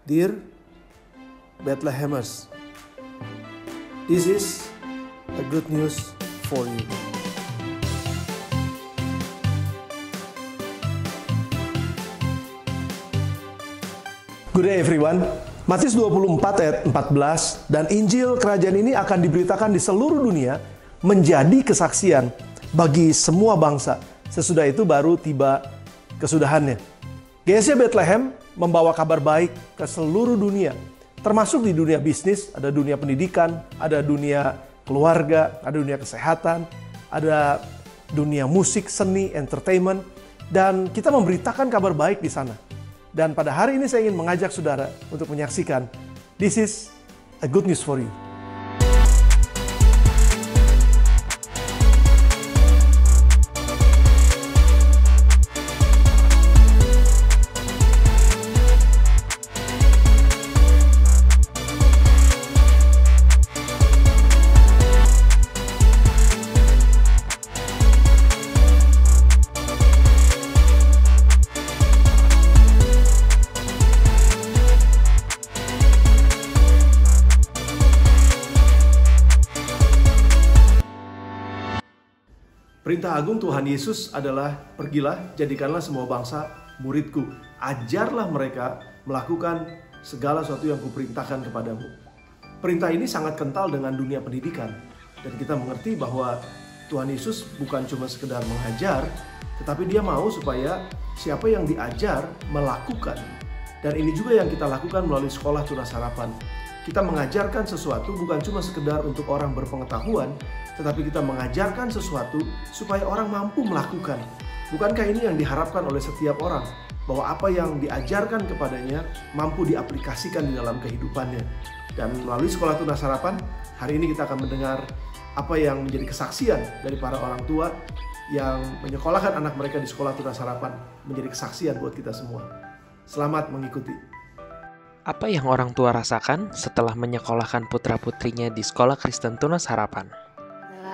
Dear Bethlehemers, this is a good news for you. Good day everyone. Matius 24 ayat 14, dan Injil kerajaan ini akan diberitakan di seluruh dunia menjadi kesaksian bagi semua bangsa. Sesudah itu baru tiba kesudahannya. GSC Bethlehem membawa kabar baik ke seluruh dunia, termasuk di dunia bisnis, ada dunia pendidikan, ada dunia keluarga, ada dunia kesehatan, ada dunia musik, seni, entertainment, dan kita memberitakan kabar baik di sana. Dan pada hari ini saya ingin mengajak saudara untuk menyaksikan This is a good news for you. Perintah agung Tuhan Yesus adalah, pergilah, jadikanlah semua bangsa muridku. Ajarlah mereka melakukan segala sesuatu yang kuperintahkan kepadamu. Perintah ini sangat kental dengan dunia pendidikan. Dan kita mengerti bahwa Tuhan Yesus bukan cuma sekedar mengajar, tetapi dia mau supaya siapa yang diajar melakukan. Dan ini juga yang kita lakukan melalui sekolah tunas harapan. Kita mengajarkan sesuatu bukan cuma sekedar untuk orang berpengetahuan, tetapi kita mengajarkan sesuatu supaya orang mampu melakukan. Bukankah ini yang diharapkan oleh setiap orang? Bahwa apa yang diajarkan kepadanya mampu diaplikasikan di dalam kehidupannya. Dan melalui sekolah tunas harapan, hari ini kita akan mendengar apa yang menjadi kesaksian dari para orang tua yang menyekolahkan anak mereka di sekolah tunas harapan, menjadi kesaksian buat kita semua. Selamat mengikuti. Apa yang orang tua rasakan setelah menyekolahkan putra-putrinya di sekolah Kristen Tunas Harapan?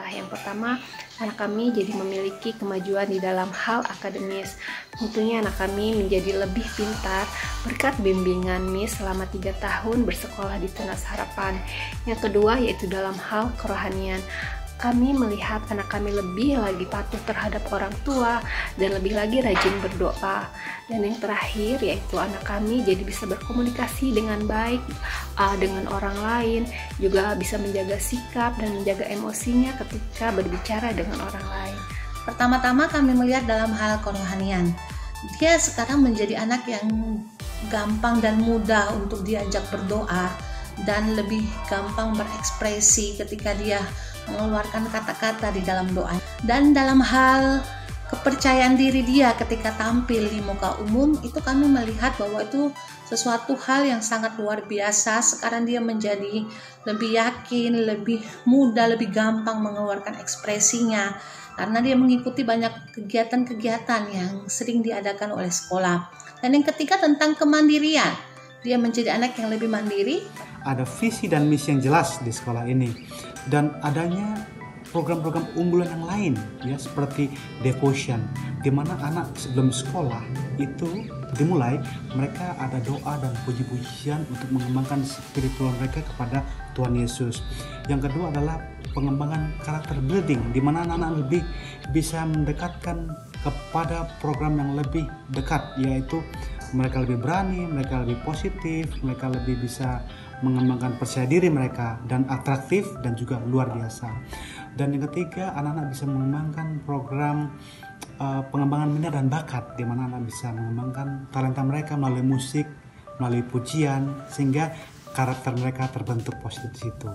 Yang pertama, anak kami jadi memiliki kemajuan di dalam hal akademis. Tentunya anak kami menjadi lebih pintar berkat bimbingan Miss selama 3 tahun bersekolah di Tunas Harapan. Yang kedua yaitu dalam hal kerohanian. Kami melihat anak kami lebih lagi patuh terhadap orang tua dan lebih lagi rajin berdoa. Dan yang terakhir yaitu anak kami jadi bisa berkomunikasi dengan baik dengan orang lain, juga bisa menjaga sikap dan menjaga emosinya ketika berbicara dengan orang lain. Pertama-tama kami melihat dalam hal kerohanian. Dia sekarang menjadi anak yang gampang dan mudah untuk diajak berdoa dan lebih gampang berekspresi ketika dia mengeluarkan kata-kata di dalam doa. Dan dalam hal kepercayaan diri dia ketika tampil di muka umum, itu kami melihat bahwa itu sesuatu hal yang sangat luar biasa. Sekarang dia menjadi lebih yakin, lebih mudah, lebih gampang mengeluarkan ekspresinya karena dia mengikuti banyak kegiatan-kegiatan yang sering diadakan oleh sekolah. Dan yang ketiga tentang kemandirian. Dia menjadi anak yang lebih mandiri. Ada visi dan misi yang jelas di sekolah ini, dan adanya program-program unggulan yang lain ya, seperti devotion, di mana anak sebelum sekolah itu dimulai mereka ada doa dan puji-pujian untuk mengembangkan spiritual mereka kepada Tuhan Yesus. Yang kedua adalah pengembangan karakter building, di mana anak-anak lebih bisa mendekatkan kepada program yang lebih dekat, yaitu mereka lebih berani, mereka lebih positif, mereka lebih bisa mengembangkan percaya diri mereka dan atraktif dan juga luar biasa. Dan yang ketiga, anak-anak bisa mengembangkan program pengembangan minat dan bakat, di mana anak bisa mengembangkan talenta mereka melalui musik, melalui pujian, sehingga karakter mereka terbentuk positif di situ.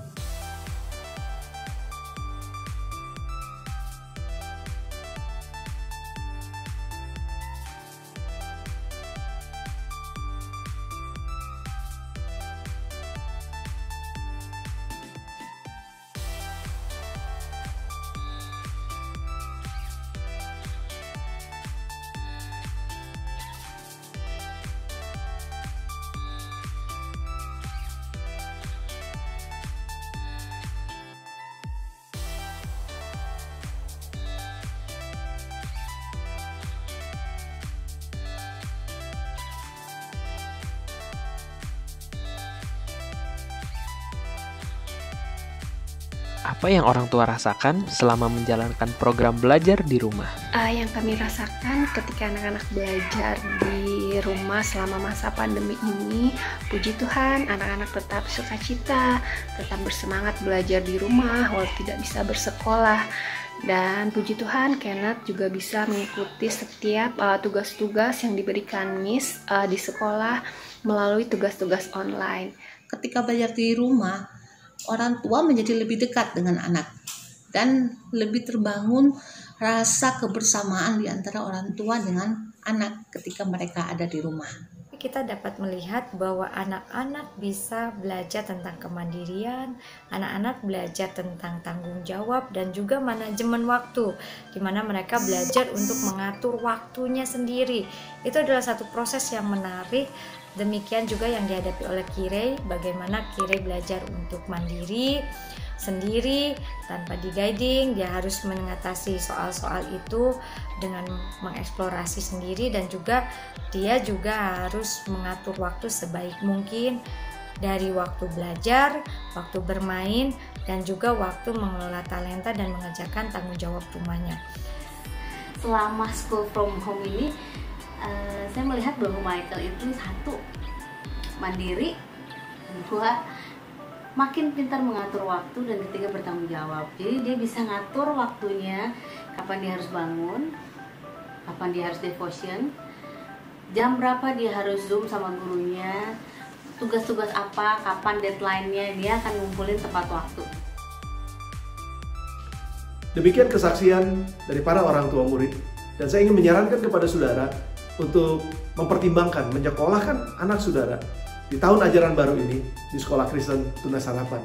Apa yang orang tua rasakan selama menjalankan program belajar di rumah? Yang kami rasakan ketika anak-anak belajar di rumah selama masa pandemi ini, puji Tuhan, anak-anak tetap sukacita, tetap bersemangat belajar di rumah walau tidak bisa bersekolah. Dan puji Tuhan, Kenneth juga bisa mengikuti setiap tugas-tugas yang diberikan Miss di sekolah melalui tugas-tugas online. Ketika belajar di rumah, orang tua menjadi lebih dekat dengan anak dan lebih terbangun rasa kebersamaan di antara orang tua dengan anak ketika mereka ada di rumah. Kita dapat melihat bahwa anak-anak bisa belajar tentang kemandirian, anak-anak belajar tentang tanggung jawab dan juga manajemen waktu, di mana mereka belajar untuk mengatur waktunya sendiri. Itu adalah satu proses yang menarik. Demikian juga yang dihadapi oleh Kirei, bagaimana Kirei belajar untuk mandiri sendiri tanpa di-guiding. Dia harus mengatasi soal-soal itu dengan mengeksplorasi sendiri, dan juga dia juga harus mengatur waktu sebaik mungkin, dari waktu belajar, waktu bermain, dan juga waktu mengelola talenta dan mengerjakan tanggung jawab rumahnya. Selama school from home ini, saya melihat bahwa Michael itu satu, mandiri, dua, makin pintar mengatur waktu, dan ketiga bertanggung jawab. Jadi dia bisa ngatur waktunya, kapan dia harus bangun, kapan dia harus devotion, jam berapa dia harus zoom sama gurunya, tugas-tugas apa, kapan deadline-nya, dia akan ngumpulin tepat waktu. Demikian kesaksian dari para orang tua murid, dan saya ingin menyarankan kepada saudara untuk mempertimbangkan menyekolahkan anak saudara di tahun ajaran baru ini di Sekolah Kristen Tunas Harapan.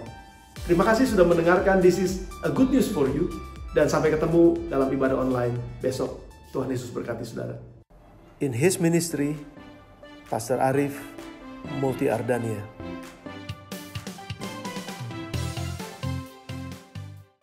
Terima kasih sudah mendengarkan This is a good news for you, dan sampai ketemu dalam ibadah online besok. Tuhan Yesus berkati saudara. In his ministry, Pastor Arif Multi Ardania.